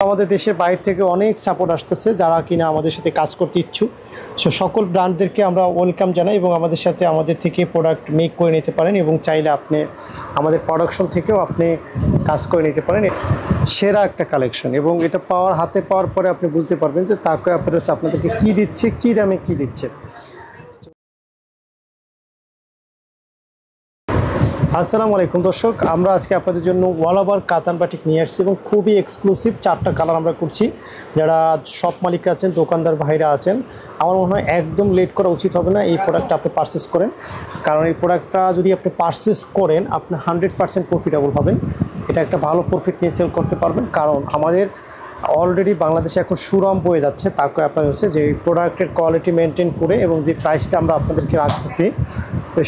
আমাদের দেশের বাইরে থেকে অনেক সাপোর্ট আসতেছে যারা কিনা আমাদের সাথে কাজ করতে ইচ্ছুক। সো সকল ব্র্যান্ডদেরকে আমরা ওয়েলকাম জানাই এবং আমাদের সাথে আমাদের থেকে প্রোডাক্ট মেক করে নিতে পারেন এবং চাইলে আপনি আমাদের প্রোডাকশন থেকেও আপনি কাজ করে নিতে পারেন। সেরা একটা কালেকশন এবং এটা হাতে পাওয়ার পরে আপনি বুঝতে পারবেন যে তাকে আপনাদেরকে কী দিচ্ছে, কী দামে কী দিচ্ছে। আসসালামু আলাইকুম দর্শক, আমরা আজকে আপনাদের জন্য অল ওভার কাতান বাটিক নিয়ে আসছি এবং খুবই এক্সক্লুসিভ 4টা কালার আমরা করছি। যারা শপ মালিক আছেন, দোকানদার ভাইরা আছেন, আমার মনে হয় একদম লেট করা উচিত হবে না। এই প্রোডাক্টটা আপনি পারচেস করেন, কারণ এই প্রোডাক্টটা যদি আপনি পারচেস করেন আপনি 100% প্রফিটেবল হবেন। এটা একটা ভালো প্রফিট নিয়ে সেল করতে পারবেন, কারণ আমাদের অলরেডি বাংলাদেশে এখন সুনাম বয়ে যাচ্ছে। তাকে আপনার হচ্ছে যে প্রোডাক্টের কোয়ালিটি মেনটেন করে এবং যে প্রাইসটা আমরা আপনাদেরকে রাখতেছি,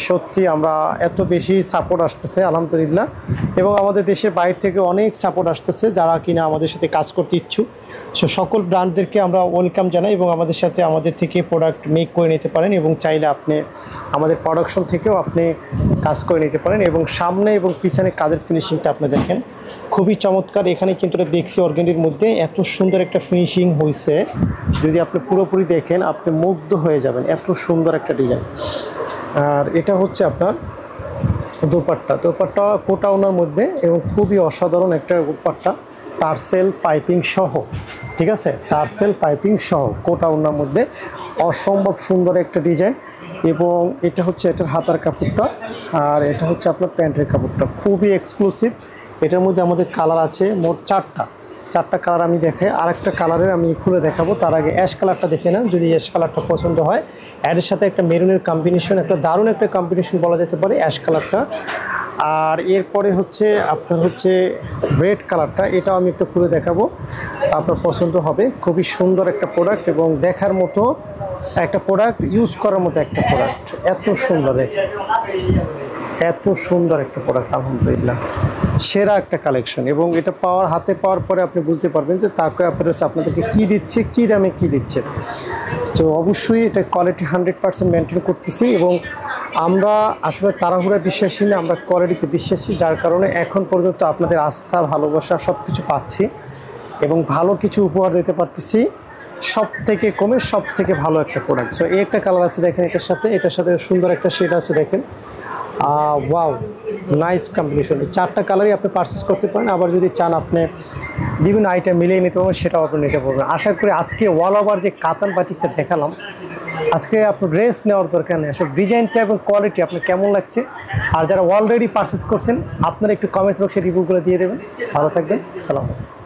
সত্যি আমরা এত বেশি সাপোর্ট আসতেছে আলহামদুলিল্লাহ। এবং আমাদের দেশের বাইরে থেকে অনেক সাপোর্ট আসতেছে যারা কিনা আমাদের সাথে কাজ করতে ইচ্ছুক। সো সকল ব্র্যান্ডদেরকে আমরা ওয়েলকাম জানাই এবং আমাদের সাথে আমাদের থেকে প্রোডাক্ট মেক করে নিতে পারেন এবং চাইলে আপনি আমাদের প্রোডাকশন থেকেও আপনি কাজ করে নিতে পারেন। এবং সামনে এবং পিছনে কাজের ফিনিশিংটা আপনি দেখেন, খুবই চমৎকার। এখানে কিন্তু এটা বেক্সি অর্গানির মধ্যে এত সুন্দর একটা ফিনিশিং হয়েছে, যদি আপনি পুরোপুরি দেখেন আপনি মুগ্ধ হয়ে যাবেন, এত সুন্দর একটা ডিজাইন। আর এটা হচ্ছে আপনার দোপাট্টা কোটা ওনার মধ্যে এবং খুবই অসাধারণ একটা দোপাট্টা, টার্সেল পাইপিং সহ, ঠিক আছে, টার্সেল পাইপিং সহ কোটা ওনার মধ্যে অসম্ভব সুন্দর একটা ডিজাইন। এবং এটা হচ্ছে এটার হাতার কাপড়টা, আর এটা হচ্ছে আপনার প্যান্টের কাপড়টা, খুবই এক্সক্লুসিভ। এটার মধ্যে আমাদের কালার আছে মোট 4টা কালার আমি দেখাই। আরেকটা কালারের আমি খুলে দেখাবো, তার আগে অ্যাশ কালারটা দেখে নেন। যদি অ্যাশ কালারটা পছন্দ হয়, এর সাথে একটা মেরুনের কম্বিনেশন, একটা দারুণ একটা কম্বিনেশন বলা যেতে পারে অ্যাশ কালারটা। আর এরপরে হচ্ছে আপনার হচ্ছে রেড কালারটা, এটাও আমি একটু খুলে দেখাবো, আপনার পছন্দ হবে। খুবই সুন্দর একটা প্রোডাক্ট এবং দেখার মতো একটা প্রোডাক্ট, ইউজ করার মতো একটা প্রোডাক্ট, এত সুন্দর এত সুন্দর একটা প্রোডাক্ট আলহামদুলিল্লাহ। সেরা একটা কালেকশন এবং এটা হাতে পাওয়ার পরে আপনি বুঝতে পারবেন যে তাকে আপনাদেরকে কী দিচ্ছে, কী দামে কী দিচ্ছে। তো অবশ্যই এটা কোয়ালিটি 100% মেনটেন করতেছি এবং আমরা আসলে তাড়াহুড়ায় বিশ্বাসী না, আমরা কোয়ালিটিতে বিশ্বাসী, যার কারণে এখন পর্যন্ত আপনাদের আস্থা ভালোবাসা সব কিছু পাচ্ছি এবং ভালো কিছু উপহার দিতে পারতেছি সব থেকে কমে, সব থেকে ভালো একটা প্রোডাক্ট। সো এই একটা কালার আছে দেখেন, এটার সাথে সুন্দর একটা শেড আছে দেখেন, ওয়াও নাইস কম্বিনেশন। 4টা কালারই আপনি পারচেস করতে পারেন। আবার যদি চান আপনি বিভিন্ন আইটেম মিলিয়ে নিতে পারবেন, সেটাও আপনি নিতে পারবেন। আশা করি আজকে অল ওভার যে কাতান বাটিকটা দেখালাম, আজকে আপনার ড্রেস নেওয়ার দরকার নেই, আসলে ডিজাইনটা এবং কোয়ালিটি আপনার কেমন লাগছে। আর যারা অলরেডি পারচেস করছেন আপনারা একটু কমেন্টস বক্সে রিভিউগুলো দিয়ে দেবেন। ভালো থাকবেন, আসসালামু আলাইকুম।